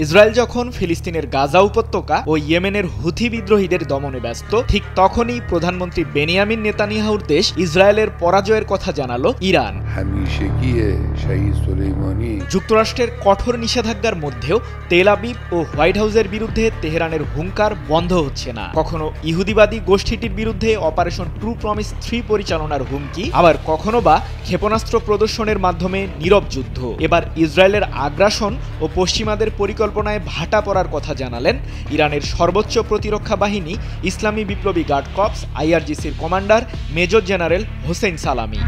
Israel যখন ফিলিস্তিনের গাজা উপত্যকা ও ইয়েমেনের হুথি বিদ্রোহীদের দমনে ব্যস্ত, ঠিক তখনই প্রধানমন্ত্রী বেনিয়ামিন নেতানিয়াহুর দেশ ইসরায়েলের পরাজয়ের কথা জানালো ইরান। যুক্তরাষ্ট্রের কঠোর নিষেধাজ্ঞার মধ্যেও তেল আবিব ও হোয়াইট হাউসের বিরুদ্ধে তেহরানের হুঙ্কার বন্ধ হচ্ছে না। কখনো ইহুদিবাদী গোষ্ঠীটির বিরুদ্ধে অপারেশন ট্রু প্রমিস 3 পরিচালনার হুমকি, আবার কখনো বা ক্ষেপণাস্ত্র প্রদর্শনের মাধ্যমে নীরব যুদ্ধ। এবার ইসরায়েলের আগ্রাসন ও পশ্চিমাদের পরিকল্পনায় ভাটা পড়ার কথা জানালেন ইরানের সর্বোচ্চ প্রতিরক্ষা বাহিনী ইসলামী বিপ্লবী গার্ড কর্পস IRGCর commander major general Hossein Salami.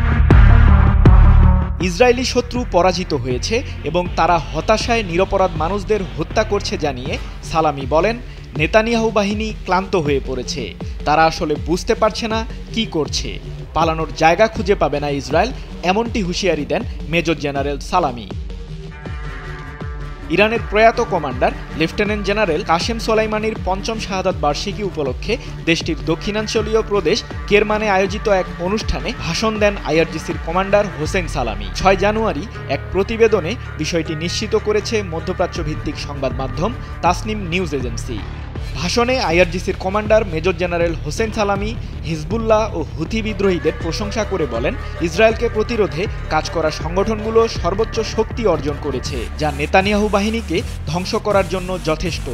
Israeli শত্রু পরাজিত হয়েছে এবং তারা হতাশায় নিরপরাধ মানুষদের হত্যা করছে জানিয়ে সালামি বলেন, নেতানিয়াহু বাহিনী ক্লান্ত হয়ে পড়েছে, তারা আসলে বুঝতে পারছে না কি করছে, পালানোর জায়গা খুঁজে পাবে না ইসরায়েল, এমনটি হুঁশিয়ারি দেন মেজর জেনারেল সালামি। ইরানের প্রয়াত কমান্ডার লেফটেন্যান্ট জেনারেল কাশেম সোলাইমানির ৫ম শাহাদাত বার্ষিকী উপলক্ষে দেশটির দক্ষিণাঞ্চলীয় প্রদেশ কেরমানে আয়োজিত এক অনুষ্ঠানে ভাষণ দেন IRGCর কমান্ডার হোসেইন সালামি। ৬ জানুয়ারি এক প্রতিবেদনে বিষয়টি নিশ্চিত করেছে মধ্যপ্রাচ্য ভিত্তিক সংবাদ মাধ্যম তাসনিম নিউজ এজেন্সি। ভাষণে IRGCর কমান্ডার মেজর জেনারেল হোসেইন সালামি হিজবুল্লাহ ও হুথি বিদ্রোহীদের প্রশংসা করে বলেন, ইসরায়েলকে প্রতিরোধে কাজ করা সংগঠনগুলো সর্বোচ্চ শক্তি অর্জন করেছে, যা নেতানিয়াহু বাহিনীকে ধ্বংস করার জন্য যথেষ্ট।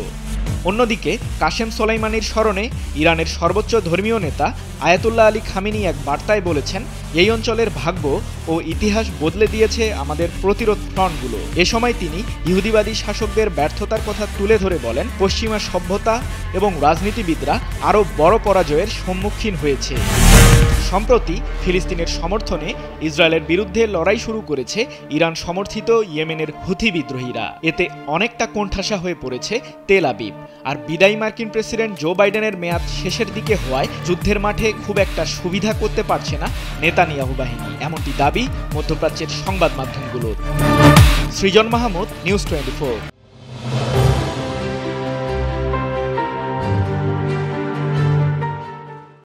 অন্যদিকে কাশেম সোলাইমানির স্মরণে ইরানের সর্বোচ্চ ধর্মীয় নেতা আয়াতুল্লাহ আলী খামেনি এক বার্তায় বলেছেন, এই অঞ্চলের ভাগ্য ও ইতিহাস বদলে দিয়েছে আমাদের প্রতিরোধ ফ্রন্টগুলো। এ সময় তিনি ইহুদিবাদী শাসকদের ব্যর্থতার কথা তুলে ধরে বলেন, পশ্চিমা সভ্যতা এবং রাজনীতিবিদরা আরও বড় পরাজয়ের সম্মুখীন হয়েছে। সম্প্রতি ফিলিস্তিনের সমর্থনে ইসরায়েলের বিরুদ্ধে লড়াই শুরু করেছে ইরান সমর্থিত ইয়েমেনের হুথি বিদ্রোহীরা। এতে অনেকটা কোণঠাসা হয়ে পড়েছে তেল আবিব। আর বিদায়ী মার্কিন প্রেসিডেন্ট জো বাইডেনের মেয়াদ শেষের দিকে হওয়ায় যুদ্ধের মাঠে খুব একটা সুবিধা করতে পারছে না নেতানিয়াহু বাহিনী, এমনটি দাবি মধ্যপ্রাচ্যের সংবাদ মাধ্যমগুলোর। সৃজন মাহমুদ, নিউজ 24।